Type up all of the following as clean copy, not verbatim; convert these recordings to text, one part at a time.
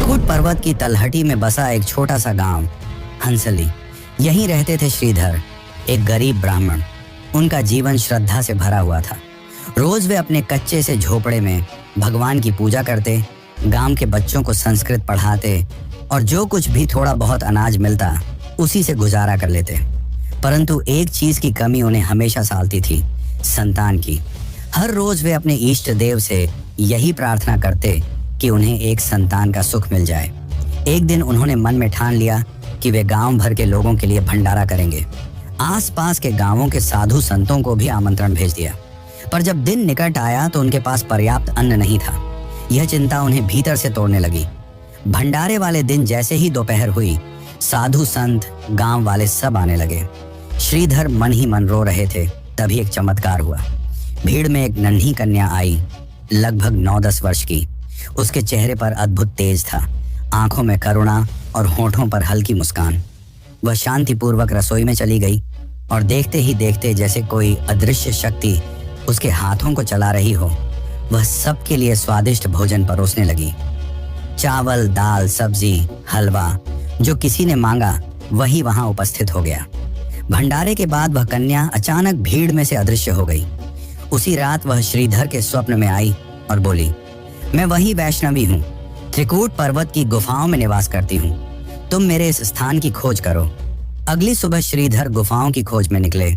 त्रिकूट पर्वत की तलहटी में बसा एक छोटा सा गांव हंसली। यहीं रहते थे श्रीधर, एक गरीब ब्राह्मण। उनका जीवन श्रद्धा से भरा हुआ था। रोज वे अपने कच्चे से झोपड़े में भगवान की पूजा करते, गांव के बच्चों को संस्कृत पढ़ाते और जो कुछ भी थोड़ा बहुत अनाज मिलता उसी से गुजारा कर लेते। परंतु एक चीज की कमी उन्हें हमेशा सालती थी, संतान की। हर रोज वे अपने इष्ट देव से यही प्रार्थना करते कि उन्हें एक संतान का सुख मिल जाए। एक दिन उन्होंने मन में ठान लिया कि वे गांव भर के लोगों के लिए भंडारा करेंगे। आसपास के गांवों के साधु संतों को भी आमंत्रण भेज दिया, पर जब दिन निकट आया तो उनके पास पर्याप्त अन्न नहीं था। यह चिंता उन्हें भीतर से तोड़ने लगी। भंडारे वाले दिन जैसे ही दोपहर हुई, साधु संत, गांव वाले सब आने लगे। श्रीधर मन ही मन रो रहे थे, तभी एक चमत्कार हुआ। भीड़ में एक नन्ही कन्या आई, लगभग 9-10 वर्ष की। उसके चेहरे पर अद्भुत तेज था, आंखों में करुणा और होठों पर हल्की मुस्कान। वह शांतिपूर्वक रसोई में चली गई और देखते ही देखते जैसे कोई अदृश्य शक्ति उसके हाथों को चला रही हो, वह सबके लिए स्वादिष्ट भोजन परोसने लगी। चावल, दाल, सब्जी, हलवा, जो किसी ने मांगा वही वहां उपस्थित हो गया। भंडारे के बाद वह कन्या अचानक भीड़ में से अदृश्य हो गई। उसी रात वह श्रीधर के स्वप्न में आई और बोली, मैं वही वैष्णवी हूँ, त्रिकूट पर्वत की गुफाओं में निवास करती हूँ। तुम मेरे इस स्थान की खोज करो। अगली सुबह श्रीधर गुफाओं की खोज में निकले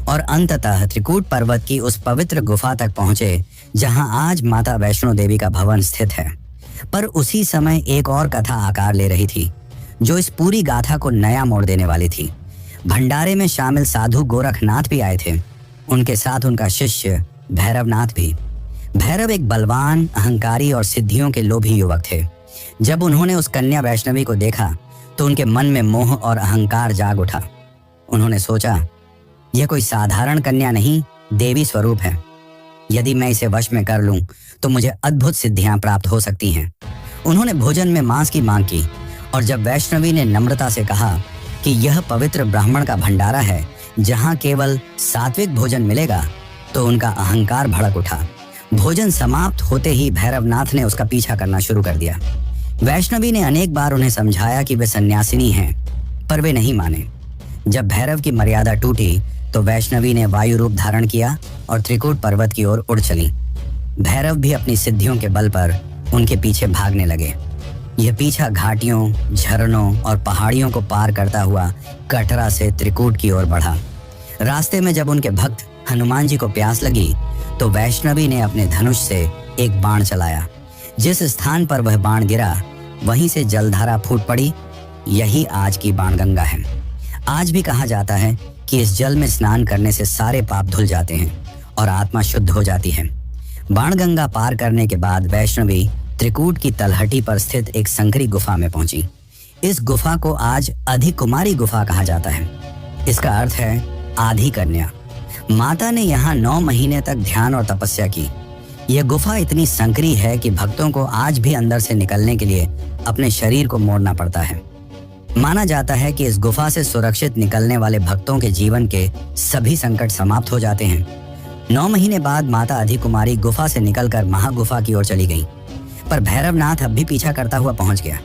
और अंततः त्रिकूट पर्वत की उस पवित्र गुफा तक पहुंचे जहां आज माता वैष्णो देवी का भवन स्थित है। पर उसी समय एक और कथा आकार ले रही थी, जो इस पूरी गाथा को नया मोड़ देने वाली थी। भंडारे में शामिल साधु गोरखनाथ भी आए थे, उनके साथ उनका शिष्य भैरवनाथ भी। भैरव एक बलवान, अहंकारी और सिद्धियों के लोभी युवक थे। जब उन्होंने उस कन्या वैष्णवी को देखा तो उनके मन में मोह और अहंकार जाग उठा। उन्होंने सोचा, यह कोई साधारण कन्या नहीं, देवी स्वरूप है। यदि मैं इसे वश में कर लूं तो मुझे अद्भुत सिद्धियां प्राप्त हो सकती हैं। उन्होंने भोजन में मांस की मांग की और जब वैष्णवी ने नम्रता से कहा कि यह पवित्र ब्राह्मण का भंडारा है जहां केवल सात्विक भोजन मिलेगा, तो उनका अहंकार भड़क उठा। भोजन समाप्त होते ही भैरवनाथ ने उसका पीछा करना शुरू कर दिया। वैष्णवी ने अनेक बार उन्हें समझाया कि वे सन्यासिनी हैं, पर वे नहीं माने। जब भैरव की मर्यादा टूटी तो वैष्णवी ने वायु रूप धारण किया और त्रिकूट पर्वत की ओर उड़ चली। भैरव भी अपनी सिद्धियों के बल पर उनके पीछे भागने लगे। यह पीछा घाटियों, झरनों और पहाड़ियों को पार करता हुआ कटरा से त्रिकूट की ओर बढ़ा। रास्ते में जब उनके भक्त हनुमान जी को प्यास लगी तो वैष्णवी ने अपने धनुष से एक बाण चलाया। जिस स्थान पर वह बाण गिरा वहीं से जलधारा फूट पड़ी। यही आज की बाणगंगा है। आज भी कहा जाता है कि इस जल में स्नान करने से सारे पाप धुल जाते हैं और आत्मा शुद्ध हो जाती है। बाणगंगा पार करने के बाद वैष्णवी त्रिकूट की तलहटी पर स्थित एक संकरी गुफा में पहुंची। इस गुफा को आज अधिकुमारी गुफा कहा जाता है। इसका अर्थ है आधी कन्या। माता ने यहाँ 9 महीने तक ध्यान और तपस्या की। यह गुफा इतनी संकरी है कि भक्तों को आज भी अंदर से निकलने के लिए अपने शरीर को मोड़ना पड़ता है। माना जाता है कि इस गुफा से सुरक्षित निकलने वाले भक्तों के जीवन के सभी संकट समाप्त हो जाते हैं। 9 महीने बाद माता अधिकुमारी गुफा से निकलकर महागुफा की ओर चली गई, पर भैरवनाथ अब भी पीछा करता हुआ पहुंच गया।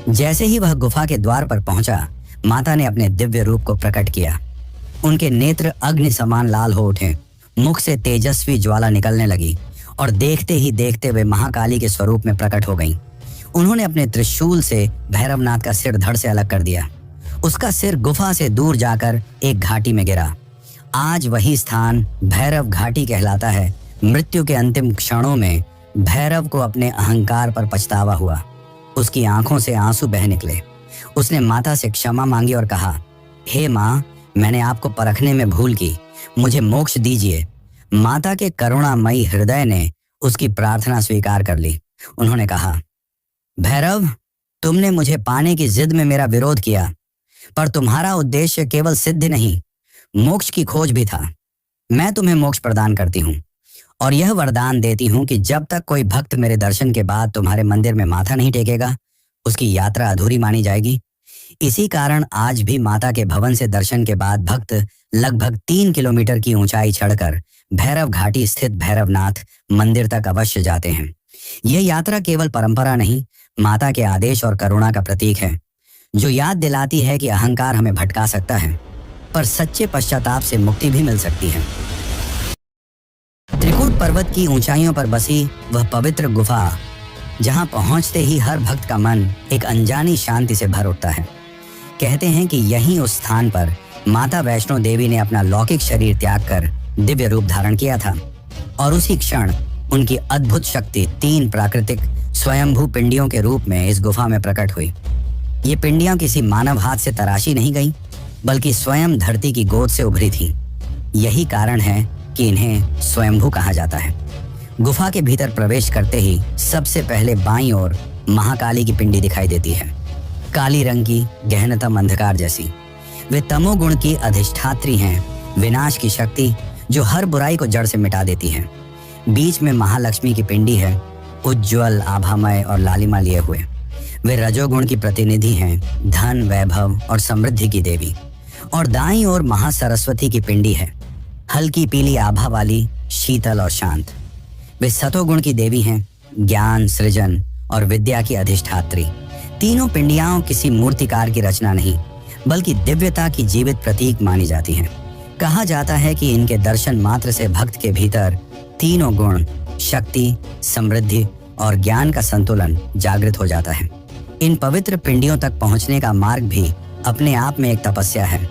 जैसे ही वह गुफा के द्वार पर पहुंचा, माता ने अपने दिव्य रूप को प्रकट किया। उनके नेत्र अग्नि समान लाल हो उठे, मुख से तेजस्वी ज्वाला निकलने लगी और देखते ही देखते वे महाकाली के स्वरूप में प्रकट हो गईं। उन्होंने अपने त्रिशूल से भैरवनाथ का सिर धड़ से अलग कर दिया। उसका सिर गुफा से दूर जाकर एक घाटी में गिरा। आज वही स्थान भैरव घाटी कहलाता है। मृत्यु के अंतिम क्षणों में भैरव को अपने अहंकार पर पछतावा हुआ। उसकी आंखों से आंसू बह निकले। उसने माता से क्षमा मांगी और कहा, हे माँ, मैंने आपको परखने में भूल की, मुझे मोक्ष दीजिए। माता के करुणामयी हृदय ने उसकी प्रार्थना स्वीकार कर ली। उन्होंने कहा, भैरव, तुमने मुझे पाने की जिद में मेरा विरोध किया, पर तुम्हारा उद्देश्य केवल सिद्धि नहीं, मोक्ष की खोज भी था। मैं तुम्हें मोक्ष प्रदान करती हूँ और यह वरदान देती हूँ कि जब तक कोई भक्त मेरे दर्शन के बाद तुम्हारे मंदिर में माथा नहीं टेकेगा, उसकी यात्रा अधूरी मानी जाएगी। इसी कारण आज भी माता के भवन से दर्शन के बाद भक्त लगभग 3 किलोमीटर की ऊंचाई चढ़कर भैरव घाटी स्थित भैरवनाथ मंदिर तक अवश्य जाते हैं। यह यात्रा केवल परंपरा नहीं माता के आदेश और करुणा का प्रतीक है, जो याद दिलाती है कि अहंकार हमें भटका सकता है, पर सच्चे पश्चाताप से मुक्ति भी मिल सकती है। त्रिकूट पर्वत की ऊंचाइयों पर बसी वह पवित्र गुफा, जहां पहुंचते ही हर भक्त का मन एक अनजानी शांति से भर उठता है। कहते हैं कि यहीं उस स्थान पर माता वैष्णो देवी ने अपना लौकिक शरीर त्याग कर दिव्य रूप धारण किया था, और उसी क्षण उनकी अद्भुत शक्ति 3 प्राकृतिक स्वयंभू पिंडियों के रूप में इस गुफा में प्रकट हुई। ये पिंडियां किसी मानव हाथ से तराशी नहीं गई, बल्कि स्वयं धरती की गोद से उभरी थी। यही कारण है कि इन्हें स्वयंभू कहा जाता है। गुफा के भीतर प्रवेश करते ही सबसे पहले बाईं ओर महाकाली की पिंडी दिखाई देती है, काली रंग की, गहनतम अंधकार जैसी। वे तमोगुण की अधिष्ठात्री हैं, विनाश की शक्ति जो हर बुराई को जड़ से मिटा देती है। बीच में महालक्ष्मी की पिंडी है, उज्ज्वल, आभामय और लालिमा लिए हुए। वे रजोगुण की प्रतिनिधि हैं, धन, वैभव और समृद्धि की देवी। और दाईं ओर महासरस्वती की पिंडी है, हल्की पीली आभा वाली, शीतल और शांत। वे सतोगुण की देवी हैं, ज्ञान, सृजन और विद्या की अधिष्ठात्री। तीनों पिंडियां किसी मूर्तिकार की रचना नहीं, बल्कि दिव्यता की जीवित प्रतीक मानी जाती हैं। कहा जाता है कि इनके दर्शन मात्र से भक्त के भीतर तीनों गुण, शक्ति, समृद्धि और ज्ञान का संतुलन जागृत हो जाता है। इन पवित्र पिंडियों तक पहुंचने का मार्ग भी अपने आप में एक तपस्या है।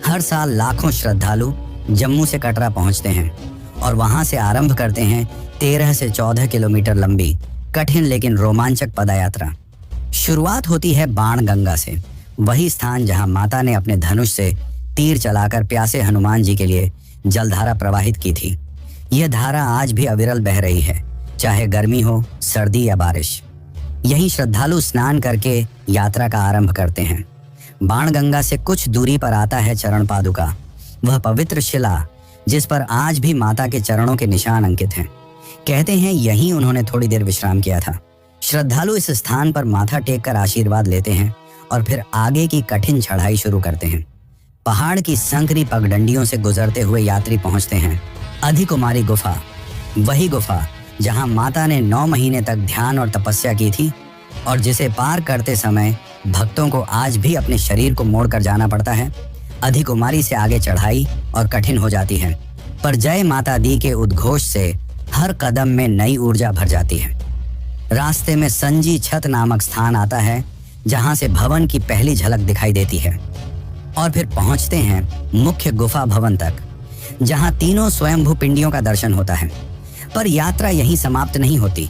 हर साल लाखों श्रद्धालु जम्मू से कटरा पहुंचते हैं और वहां से आरंभ करते हैं 13 से 14 किलोमीटर लंबी कठिन लेकिन रोमांचक पदयात्रा। शुरुआत होती है बाण गंगा से, वही स्थान जहां माता ने अपने धनुष से तीर चलाकर प्यासे हनुमान जी के लिए जलधारा प्रवाहित की थी। यह धारा आज भी अविरल बह रही है, चाहे गर्मी हो, सर्दी या बारिश। यहीं श्रद्धालु स्नान करके यात्रा का आरंभ करते हैं। बाण गंगा से कुछ दूरी पर आता है चरण पादुका, वह पवित्र शिला जिस पर आज भी माता के चरणों के निशान अंकित हैं। कहते हैं यहीं उन्होंने थोड़ी देर विश्राम किया था। श्रद्धालु इस स्थान पर माथा टेक कर आशीर्वाद लेते हैं और फिर आगे की कठिन चढ़ाई शुरू करते हैं। पहाड़ की संकरी पगडंडियों से गुजरते हुए यात्री पहुंचते हैं अधिकुमारी गुफा, वही गुफा जहां माता ने 9 महीने तक ध्यान और तपस्या की थी, और जिसे पार करते समय भक्तों को आज भी अपने शरीर को मोड़कर जाना पड़ता है। अधिकुमारी से आगे चढ़ाई और कठिन हो जाती है, पर जय माता दी के उद्घोष से हर कदम में नई ऊर्जा भर जाती है। रास्ते में संजी छत नामक स्थान आता है, जहां से भवन की पहली झलक दिखाई देती है, और फिर पहुंचते हैं मुख्य गुफा भवन तक, जहां तीनों स्वयंभू पिंडियों का दर्शन होता है। पर यात्रा यहीं समाप्त नहीं होती।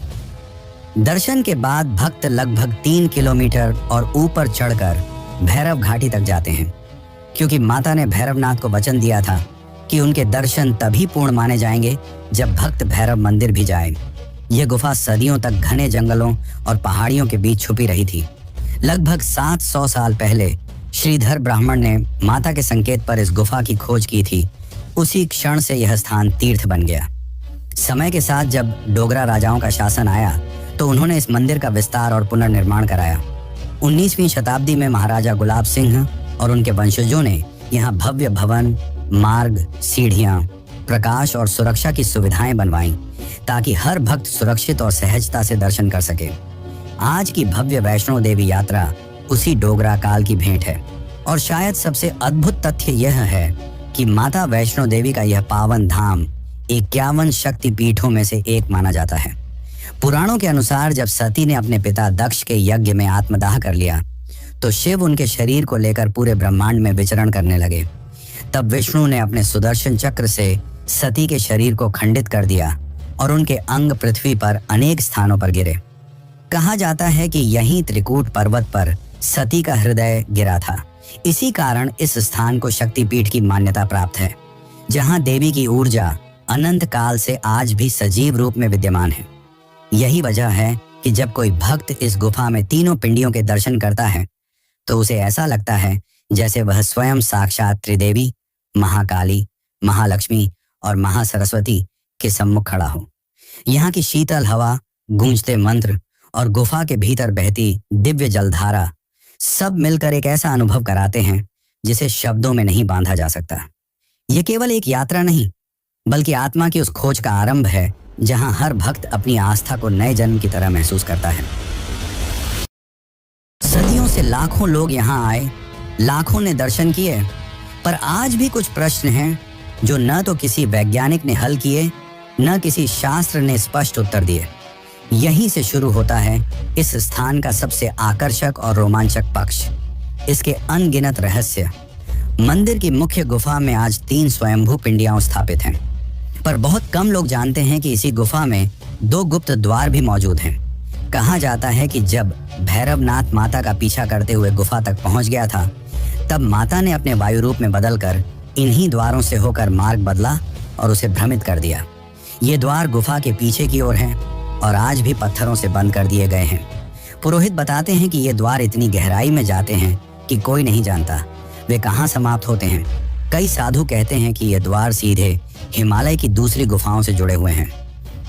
दर्शन के बाद भक्त लगभग 3 किलोमीटर और ऊपर चढ़कर भैरव घाटी तक जाते हैं, क्योंकि माता ने भैरवनाथ को वचन दिया था कि उनके दर्शन तभी पूर्ण माने जाएंगे जब भक्त भैरव मंदिर भी जाए। यह गुफा सदियों तक घने जंगलों और पहाड़ियों के बीच छुपी रही थी। लगभग 700 साल पहले श्रीधर ब्राह्मण ने माता के संकेत पर इस गुफा की खोज की थी। उसी क्षण से यह स्थान तीर्थ बन गया। समय के साथ जब डोगरा राजाओं का शासन आया तो उन्होंने इस मंदिर का विस्तार और पुनर्निर्माण कराया। 19वीं शताब्दी में महाराजा गुलाब सिंह और उनके वंशजों ने यहाँ भव्य भवन, मार्ग, सीढ़ियाँ, प्रकाश और सुरक्षा की सुविधाएं बनवाईं, ताकि हर भक्त सुरक्षित और सहजता से दर्शन कर सके। आज की भव्य वैष्णो देवी यात्रा उसी डोगरा काल की भेंट है। और शायद सबसे अद्भुत तथ्य यह है कि माता वैष्णो देवी का यह पावन धाम 51 शक्ति पीठों में से एक माना जाता है। पुराणों के अनुसार जब सती ने अपने पिता दक्ष के यज्ञ में आत्मदाह कर लिया तो शिव उनके शरीर को लेकर पूरे ब्रह्मांड में विचरण करने लगे। तब विष्णु ने अपने सुदर्शन चक्र से सती के शरीर को खंडित कर दिया और उनके अंग पृथ्वी पर अनेक स्थानों पर गिरे। कहा जाता है कि यहीं त्रिकूट पर्वत पर सती का हृदय गिरा था। इसी कारण इस स्थान को शक्तिपीठ की मान्यता प्राप्त है, जहां देवी की ऊर्जा अनंत काल से आज भी सजीव रूप में विद्यमान है। यही वजह है कि जब कोई भक्त इस गुफा में तीनों पिंडियों के दर्शन करता है तो उसे ऐसा लगता है जैसे वह स्वयं साक्षात त्रिदेवी, महाकाली, महालक्ष्मी और महासरस्वती के सम्मुख खड़ा हो। यहाँ की शीतल हवा, गूंजते मंत्र और गुफा के भीतर बहती दिव्य जलधारा सब मिलकर एक ऐसा अनुभव कराते हैं जिसे शब्दों में नहीं बांधा जा सकता। ये केवल एक यात्रा नहीं, बल्कि आत्मा की उस खोज का आरंभ है, जहां हर भक्त अपनी आस्था को नए जन्म की तरह महसूस करता है। से लाखों लोग यहाँ आए, लाखों ने दर्शन किए, पर आज भी कुछ प्रश्न हैं जो न तो किसी वैज्ञानिक ने हल किए, न किसी शास्त्र ने स्पष्ट उत्तर दिए। यहीं से शुरू होता है इस स्थान का सबसे आकर्षक और रोमांचक पक्ष, इसके अनगिनत रहस्य। मंदिर की मुख्य गुफा में आज 3 स्वयंभू पिंडियां स्थापित हैं, पर बहुत कम लोग जानते हैं कि इसी गुफा में 2 गुप्त द्वार भी मौजूद हैं। कहा जाता है कि जब भैरवनाथ माता का पीछा करते हुए गुफा तक पहुंच गया था, तब माता ने अपने वायु रूप में बदलकर इन्हीं द्वारों से होकर मार्ग बदला और उसे भ्रमित कर दिया। ये द्वार गुफा के पीछे की ओर हैं और आज भी पत्थरों से बंद कर दिए गए हैं। पुरोहित बताते हैं कि ये द्वार इतनी गहराई में जाते हैं कि कोई नहीं जानता वे कहाँ समाप्त होते हैं। कई साधु कहते हैं कि ये द्वार सीधे हिमालय की दूसरी गुफाओं से जुड़े हुए हैं,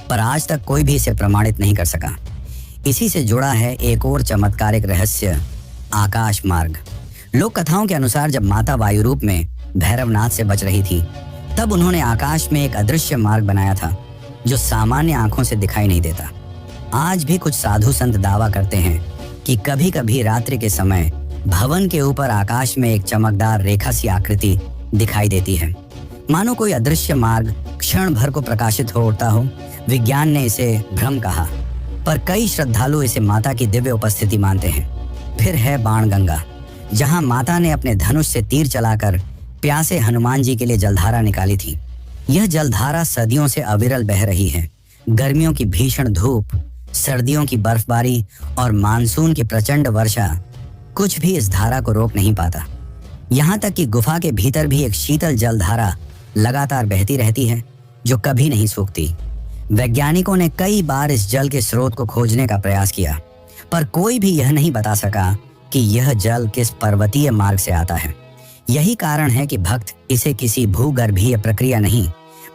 पर आज तक कोई भी इसे प्रमाणित नहीं कर सका। इसी से जुड़ा है एक और चमत्कारिक रहस्य, आकाश मार्ग। लोक कथाओं के अनुसार जब माता वायु रूप में भैरवनाथ से बच रही थी, तब उन्होंने आकाश में एक अदृश्य मार्ग बनाया था जो सामान्य आंखों से दिखाई नहीं देता। आज भी कुछ साधु संत दावा करते हैं कि कभी कभी रात्रि के समय भवन के ऊपर आकाश में एक चमकदार रेखा सी आकृति दिखाई देती है, मानो कोई अदृश्य मार्ग क्षण भर को प्रकाशित होता हो। विज्ञान ने इसे भ्रम कहा, पर कई श्रद्धालु इसे माता की दिव्य उपस्थिति मानते हैं। फिर है बाणगंगा, जहां माता ने अपने धनुष से तीर चलाकर प्यासे हनुमान जी के लिए जलधारा निकाली थी। यह जलधारा सदियों से अविरल बह रही है। गर्मियों की भीषण धूप, सर्दियों की बर्फबारी और मानसून की प्रचंड वर्षा, कुछ भी इस धारा को रोक नहीं पाता। यहाँ तक कि गुफा के भीतर भी एक शीतल जलधारा लगातार बहती रहती है जो कभी नहीं सूखती। वैज्ञानिकों ने कई बार इस जल के स्रोत को खोजने का प्रयास किया, पर कोई भी यह नहीं बता सका कि यह जल किस पर्वतीय मार्ग से आता है। यही कारण है कि भक्त इसे किसी भूगर्भीय प्रक्रिया नहीं,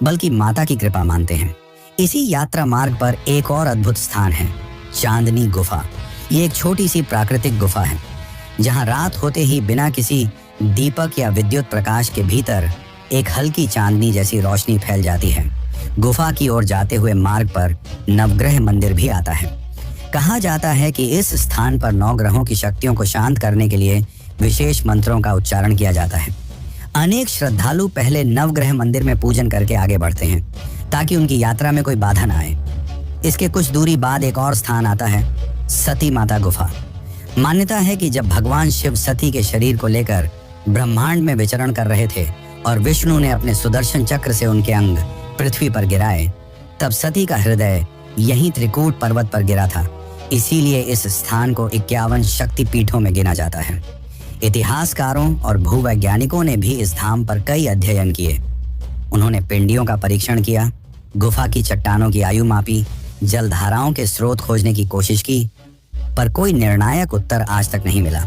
बल्कि माता की कृपा मानते हैं। इसी यात्रा मार्ग पर एक और अद्भुत स्थान है, चांदनी गुफा। ये एक छोटी सी प्राकृतिक गुफा है, जहां रात होते ही बिना किसी दीपक या विद्युत प्रकाश के भीतर एक हल्की चांदनी जैसी रोशनी फैल जाती है। गुफा की ओर जाते हुए मार्ग पर नवग्रह मंदिर भी आता है। कहा जाता है कि इस स्थान पर 9 ग्रहों की शक्तियों को शांत करने के लिए विशेष मंत्रों का उच्चारण किया जाता है। अनेक श्रद्धालु पहले नवग्रह मंदिर में पूजन करके आगे बढ़ते हैं, ताकि उनकी यात्रा में कोई बाधा न आए। इसके कुछ दूरी बाद एक और स्थान आता है, सती माता गुफा। मान्यता है कि जब भगवान शिव सती के शरीर को लेकर ब्रह्मांड में विचरण कर रहे थे और विष्णु ने अपने सुदर्शन चक्र से उनके अंग पृथ्वी पर गिराए, तब सती का हृदय यहीं त्रिकूट पर्वत पर गिरा था। इसीलिए इस स्थान को 51 शक्ति पीठों में गिना जाता है। इतिहासकारों और भूवैज्ञानिकों ने भी इस धाम पर कई अध्ययन किए। उन्होंने पिंडियों का परीक्षण किया, गुफा की चट्टानों की आयु मापी, जलधाराओं के स्रोत खोजने की कोशिश की, पर कोई निर्णायक उत्तर आज तक नहीं मिला।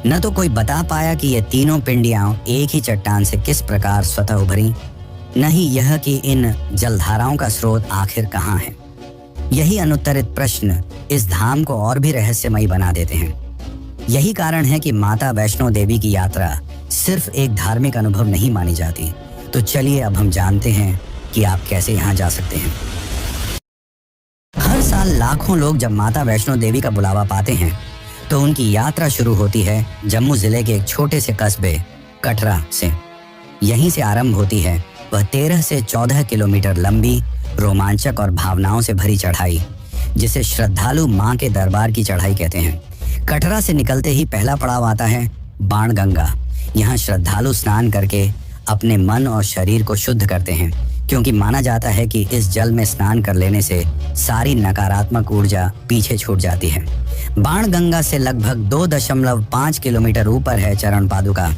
न तो कोई बता पाया कि ये तीनों पिंडियां एक ही चट्टान से किस प्रकार स्वतः उभरी, न ही यह कि इन जलधाराओं का स्रोत आखिर कहाँ है। यही अनुत्तरित प्रश्न इस धाम को और भी रहस्यमयी बना देते हैं। यही कारण है कि माता वैष्णो देवी की यात्रा सिर्फ एक धार्मिक अनुभव नहीं मानी जाती। तो चलिए अब हम जानते हैं कि आप कैसे यहाँ जा सकते हैं। हर साल लाखों लोग जब माता वैष्णो देवी का बुलावा पाते हैं, तो उनकी यात्रा शुरू होती है जम्मू जिले के एक छोटे से कस्बे कटरा से। यहीं से आरंभ होती है वह 13 से 14 किलोमीटर लंबी, रोमांचक और भावनाओं से भरी चढ़ाई, जिसे श्रद्धालु मां के दरबार की चढ़ाई कहते हैं। कटरा से निकलते ही पहला पड़ाव आता है बाणगंगा। यहाँ श्रद्धालु स्नान करके अपने मन और शरीर को शुद्ध करते हैं, क्योंकि माना जाता है कि इस जल में स्नान कर लेने से सारी नकारात्मक ऊर्जा पीछे छूट जाती है। बाणगंगा से लगभग 2.5 किलोमीटर ऊपर है चरण पादुका।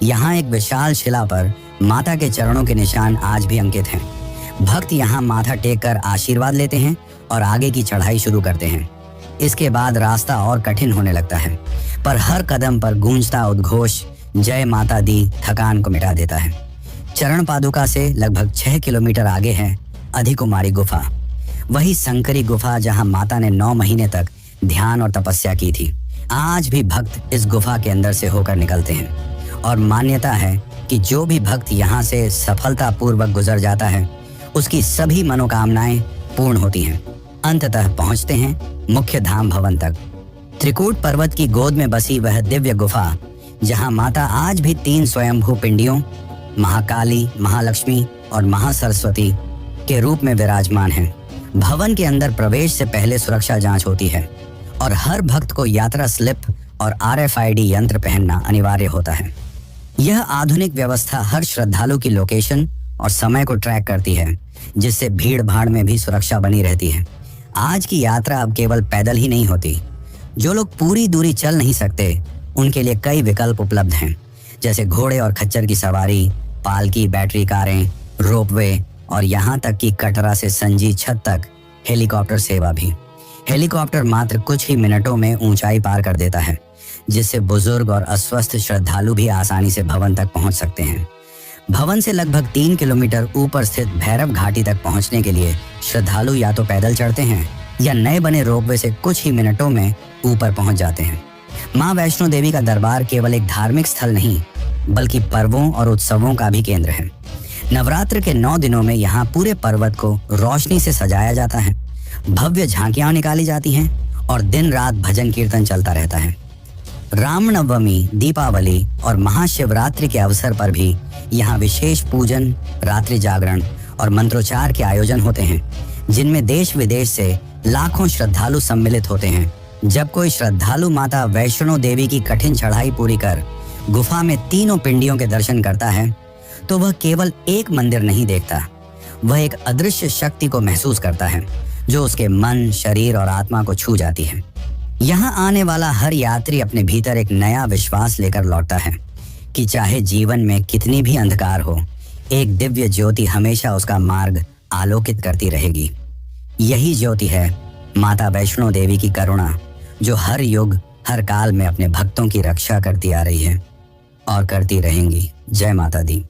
यहाँ एक विशाल शिला पर माता के चरणों के निशान आज भी अंकित हैं। भक्त यहाँ माथा टेक कर आशीर्वाद लेते हैं और आगे की चढ़ाई शुरू करते हैं। इसके बाद रास्ता और कठिन होने लगता है, पर हर कदम पर गूंजता उद्घोष जय माता दी थकान को मिटा देता है। चरण पादुका से लगभग 6 किलोमीटर आगे है अधिकुमारी गुफा, वही संकरी गुफा जहां माता ने 9 महीने तक ध्यान और तपस्या की थी। आज भी भक्त इस गुफा के अंदर से होकर निकलते हैं और मान्यता है कि जो भी भक्त यहाँ से सफलतापूर्वक गुजर जाता है, उसकी सभी मनोकामनाएं पूर्ण होती हैं। अंततः पहुंचते हैं मुख्य धाम भवन तक। त्रिकूट पर्वत की गोद में बसी वह दिव्य गुफा, जहां माता आज भी 3 स्वयंभू पिंडियों महाकाली, महालक्ष्मी और महासरस्वती के रूप में विराजमान है। भवन के अंदर प्रवेश से पहले सुरक्षा जांच होती है और हर भक्त को यात्रा स्लिप और RFID यंत्र पहनना अनिवार्य होता है। यह आधुनिक व्यवस्था हर श्रद्धालु की लोकेशन और समय को ट्रैक करती है, जिससे भीड़ भाड़ में भी सुरक्षा बनी रहती है। आज की यात्रा अब केवल पैदल ही नहीं होती। जो लोग पूरी दूरी चल नहीं सकते, उनके लिए कई विकल्प उपलब्ध हैं, जैसे घोड़े और खच्चर की सवारी, पालकी, बैटरी कारें, रोपवे और यहाँ तक कि कटरा से संजी छत तक हेलीकॉप्टर सेवा भी। हेलीकॉप्टर मात्र कुछ ही मिनटों में ऊंचाई पार कर देता है, जिससे बुजुर्ग और अस्वस्थ श्रद्धालु भी आसानी से भवन तक पहुंच सकते हैं। भवन से लगभग 3 किलोमीटर ऊपर स्थित भैरव घाटी तक पहुंचने के लिए श्रद्धालु या तो पैदल चढ़ते हैं या नए बने रोपवे से कुछ ही मिनटों में ऊपर पहुंच जाते हैं। मां वैष्णो देवी का दरबार केवल एक धार्मिक स्थल नहीं, बल्कि पर्वों और उत्सवों का भी केंद्र है। नवरात्र के 9 दिनों में यहाँ पूरे पर्वत को रोशनी से सजाया जाता है, भव्य झांकियां निकाली जाती हैं और दिन रात भजन कीर्तन चलता रहता है। रामनवमी, दीपावली और महाशिवरात्रि के अवसर पर भी यहाँ विशेष पूजन, रात्रि जागरण और मंत्रोच्चार के आयोजन होते हैं, जिनमें देश विदेश से लाखों श्रद्धालु सम्मिलित होते हैं। जब कोई श्रद्धालु माता वैष्णो देवी की कठिन चढ़ाई पूरी कर गुफा में तीनों पिंडियों के दर्शन करता है, तो वह केवल एक मंदिर नहीं देखता, वह एक अदृश्य शक्ति को महसूस करता है, जो उसके मन, शरीर और आत्मा को छू जाती है। यहाँ आने वाला हर यात्री अपने भीतर एक नया विश्वास लेकर लौटता है कि चाहे जीवन में कितनी भी अंधकार हो, एक दिव्य ज्योति हमेशा उसका मार्ग आलोकित करती रहेगी। यही ज्योति है माता वैष्णो देवी की करुणा, जो हर युग, हर काल में अपने भक्तों की रक्षा करती आ रही है और करती रहेंगी। जय माता दी।